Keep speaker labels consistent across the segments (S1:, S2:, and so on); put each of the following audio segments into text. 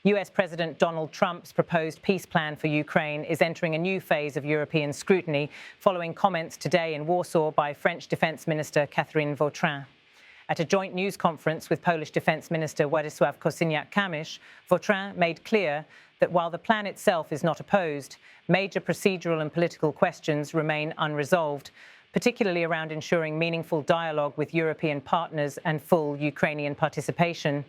S1: US President Donald Trump's proposed peace plan for Ukraine is entering a new phase of European scrutiny following comments today in Warsaw by French Defence Minister Catherine Vautrin. At a joint news conference with Polish Defence Minister Władysław Kosiniak-Kamysz, Vautrin made clear that while the plan itself is not opposed, major procedural and political questions remain unresolved, particularly around ensuring meaningful dialogue with European partners and full Ukrainian participation.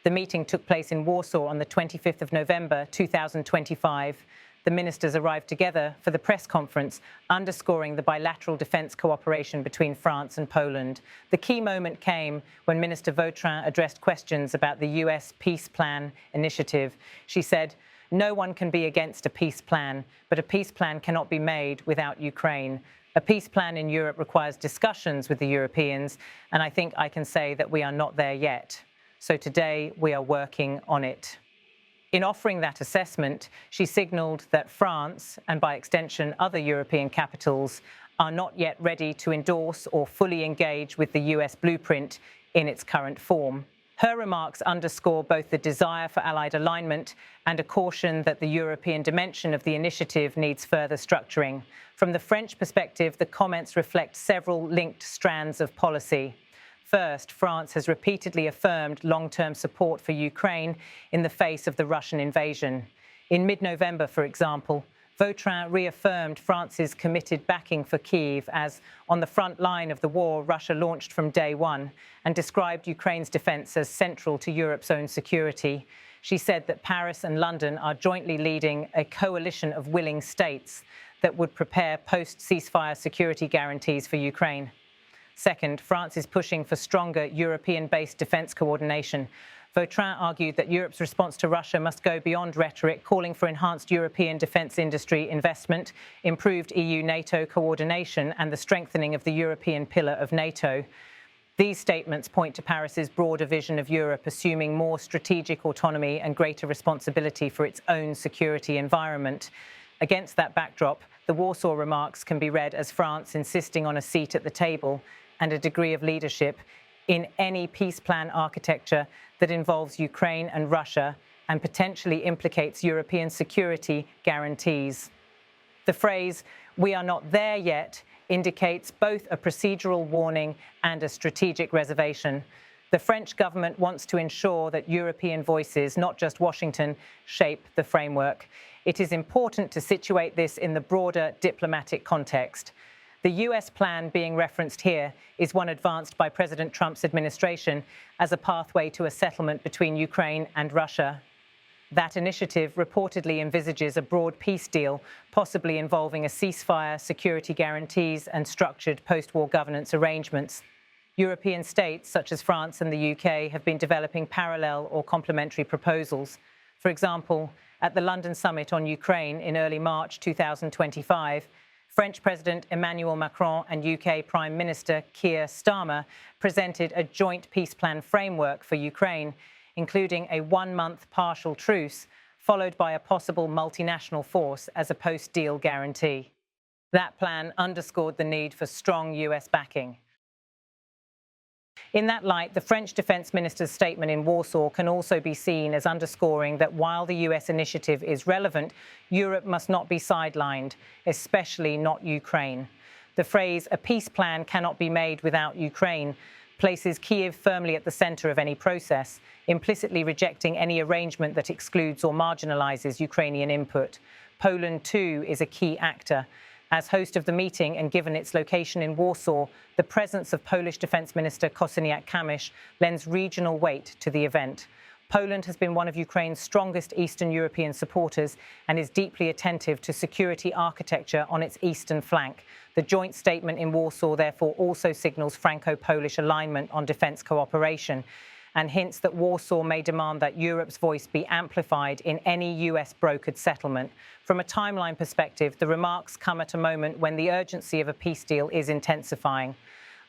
S1: The meeting took place in Warsaw on the 25th of November 2025. The ministers arrived together for the press conference, underscoring the bilateral defence cooperation between France and Poland. The key moment came when Minister Vautrin addressed questions about the US peace plan initiative. She said, "No one can be against a peace plan, but a peace plan cannot be made without Ukraine. A peace plan in Europe requires discussions with the Europeans, and I think I can say that we are not there yet. So today we are working on it." In offering that assessment, she signalled that France, and by extension other European capitals, are not yet ready to endorse or fully engage with the US blueprint in its current form. Her remarks underscore both the desire for allied alignment and a caution that the European dimension of the initiative needs further structuring. From the French perspective, the comments reflect several linked strands of policy. First, France has repeatedly affirmed long-term support for Ukraine in the face of the Russian invasion. In mid-November, for example, Vautrin reaffirmed France's committed backing for Kyiv as, on the front line of the war Russia launched from day one, and described Ukraine's defence as central to Europe's own security. She said that Paris and London are jointly leading a coalition of willing states that would prepare post-ceasefire security guarantees for Ukraine. Second, France is pushing for stronger European-based defence coordination. Vautrin argued that Europe's response to Russia must go beyond rhetoric, calling for enhanced European defence industry investment, improved EU-NATO coordination, and the strengthening of the European pillar of NATO. These statements point to Paris's broader vision of Europe, assuming more strategic autonomy and greater responsibility for its own security environment. Against that backdrop, the Warsaw remarks can be read as France insisting on a seat at the table and a degree of leadership in any peace plan architecture that involves Ukraine and Russia and potentially implicates European security guarantees. The phrase, "we are not there yet," indicates both a procedural warning and a strategic reservation. The French government wants to ensure that European voices, not just Washington, shape the framework. It is important to situate this in the broader diplomatic context. The US plan being referenced here is one advanced by President Trump's administration as a pathway to a settlement between Ukraine and Russia. That initiative reportedly envisages a broad peace deal, possibly involving a ceasefire, security guarantees, and structured post-war governance arrangements. European states, such as France and the UK, have been developing parallel or complementary proposals. For example, at the London summit on Ukraine in early March 2025, French President Emmanuel Macron and UK Prime Minister Keir Starmer presented a joint peace plan framework for Ukraine, including a one-month partial truce, followed by a possible multinational force as a post-deal guarantee. That plan underscored the need for strong US backing. In that light, the French Defence Minister's statement in Warsaw can also be seen as underscoring that while the US initiative is relevant, Europe must not be sidelined, especially not Ukraine. The phrase, "a peace plan cannot be made without Ukraine," places Kyiv firmly at the centre of any process, implicitly rejecting any arrangement that excludes or marginalises Ukrainian input. Poland, too, is a key actor. As host of the meeting and given its location in Warsaw, the presence of Polish Defence Minister Kosiniak-Kamysz lends regional weight to the event. Poland has been one of Ukraine's strongest Eastern European supporters and is deeply attentive to security architecture on its eastern flank. The joint statement in Warsaw therefore also signals Franco-Polish alignment on defence cooperation and hints that Warsaw may demand that Europe's voice be amplified in any US-brokered settlement. From a timeline perspective, the remarks come at a moment when the urgency of a peace deal is intensifying.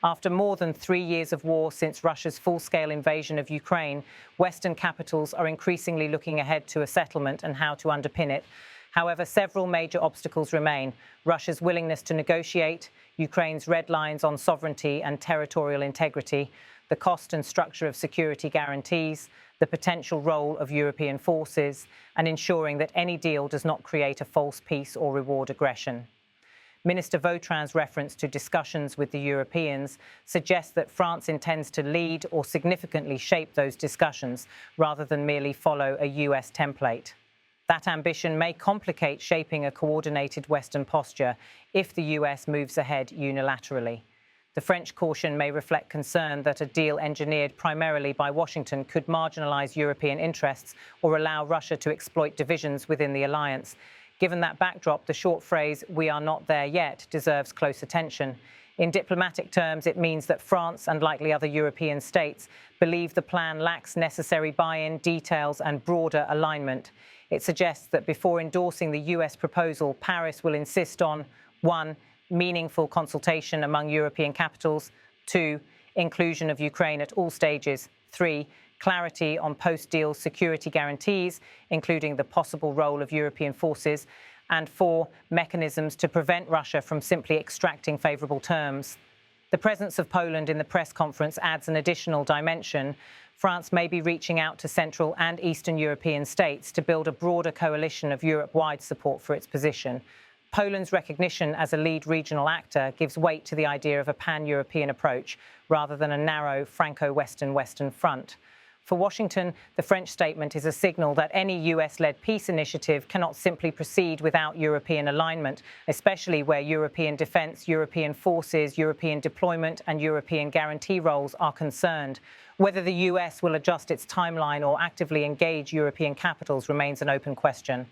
S1: After more than 3 years of war since Russia's full-scale invasion of Ukraine, Western capitals are increasingly looking ahead to a settlement and how to underpin it. However, several major obstacles remain: Russia's willingness to negotiate, Ukraine's red lines on sovereignty and territorial integrity, the cost and structure of security guarantees, the potential role of European forces, and ensuring that any deal does not create a false peace or reward aggression. Minister Vautrin's reference to discussions with the Europeans suggests that France intends to lead or significantly shape those discussions rather than merely follow a US template. That ambition may complicate shaping a coordinated Western posture if the US moves ahead unilaterally. The French caution may reflect concern that a deal engineered primarily by Washington could marginalise European interests or allow Russia to exploit divisions within the alliance. Given that backdrop, the short phrase, "we are not there yet," deserves close attention. In diplomatic terms, it means that France and likely other European states believe the plan lacks necessary buy-in, details and broader alignment. It suggests that before endorsing the US proposal, Paris will insist on 1. Meaningful consultation among European capitals, 2. Inclusion of Ukraine at all stages, 3. Clarity on post-deal security guarantees, including the possible role of European forces, and 4. Mechanisms to prevent Russia from simply extracting favourable terms. The presence of Poland in the press conference adds an additional dimension. France may be reaching out to Central and Eastern European states to build a broader coalition of Europe-wide support for its position. Poland's recognition as a lead regional actor gives weight to the idea of a pan-European approach rather than a narrow Franco-Western front. For Washington, the French statement is a signal that any US-led peace initiative cannot simply proceed without European alignment, especially where European defence, European forces, European deployment and European guarantee roles are concerned. Whether the US will adjust its timeline or actively engage European capitals remains an open question.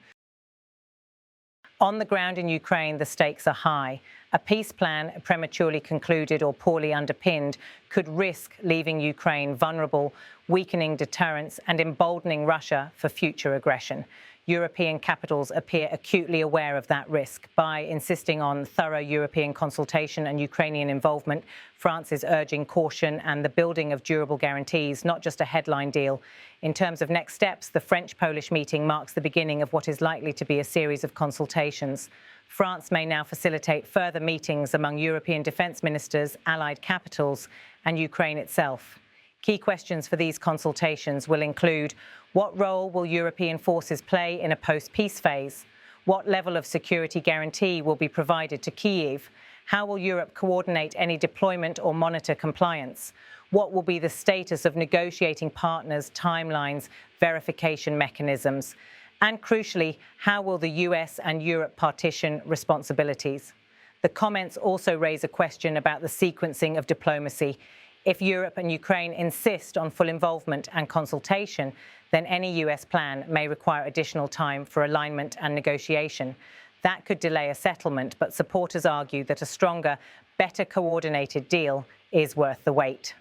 S1: On the ground in Ukraine, the stakes are high. A peace plan prematurely concluded or poorly underpinned could risk leaving Ukraine vulnerable, weakening deterrence and emboldening Russia for future aggression. European capitals appear acutely aware of that risk. By insisting on thorough European consultation and Ukrainian involvement, France is urging caution and the building of durable guarantees, not just a headline deal. In terms of next steps, the French-Polish meeting marks the beginning of what is likely to be a series of consultations. France may now facilitate further meetings among European defence ministers, allied capitals, and Ukraine itself. Key questions for these consultations will include: what role will European forces play in a post-peace phase? What level of security guarantee will be provided to Kyiv? How will Europe coordinate any deployment or monitor compliance? What will be the status of negotiating partners, timelines, verification mechanisms? And crucially, how will the US and Europe partition responsibilities? The comments also raise a question about the sequencing of diplomacy. If Europe and Ukraine insist on full involvement and consultation, then any US plan may require additional time for alignment and negotiation. That could delay a settlement, but supporters argue that a stronger, better coordinated deal is worth the wait.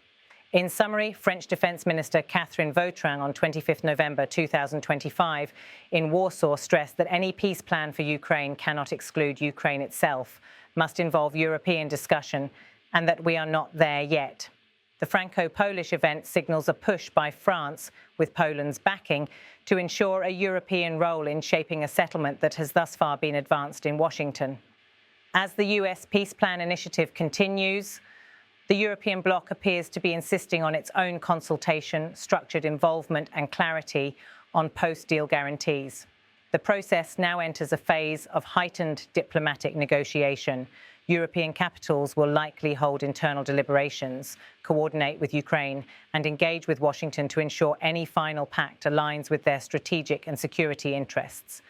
S1: In summary, French Defence Minister Catherine Vautrin on 25 November 2025 in Warsaw stressed that any peace plan for Ukraine cannot exclude Ukraine itself, must involve European discussion, and that we are not there yet. The Franco-Polish event signals a push by France, with Poland's backing, to ensure a European role in shaping a settlement that has thus far been advanced in Washington. As the US peace plan initiative continues, the European bloc appears to be insisting on its own consultation, structured involvement and clarity on post-deal guarantees. The process now enters a phase of heightened diplomatic negotiation. European capitals will likely hold internal deliberations, coordinate with Ukraine, and engage with Washington to ensure any final pact aligns with their strategic and security interests.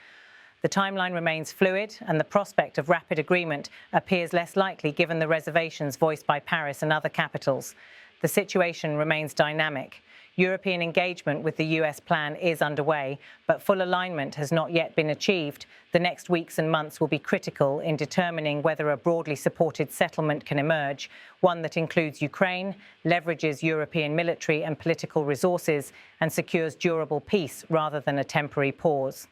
S1: The timeline remains fluid, and the prospect of rapid agreement appears less likely given the reservations voiced by Paris and other capitals. The situation remains dynamic. European engagement with the US plan is underway, but full alignment has not yet been achieved. The next weeks and months will be critical in determining whether a broadly supported settlement can emerge, one that includes Ukraine, leverages European military and political resources, and secures durable peace rather than a temporary pause.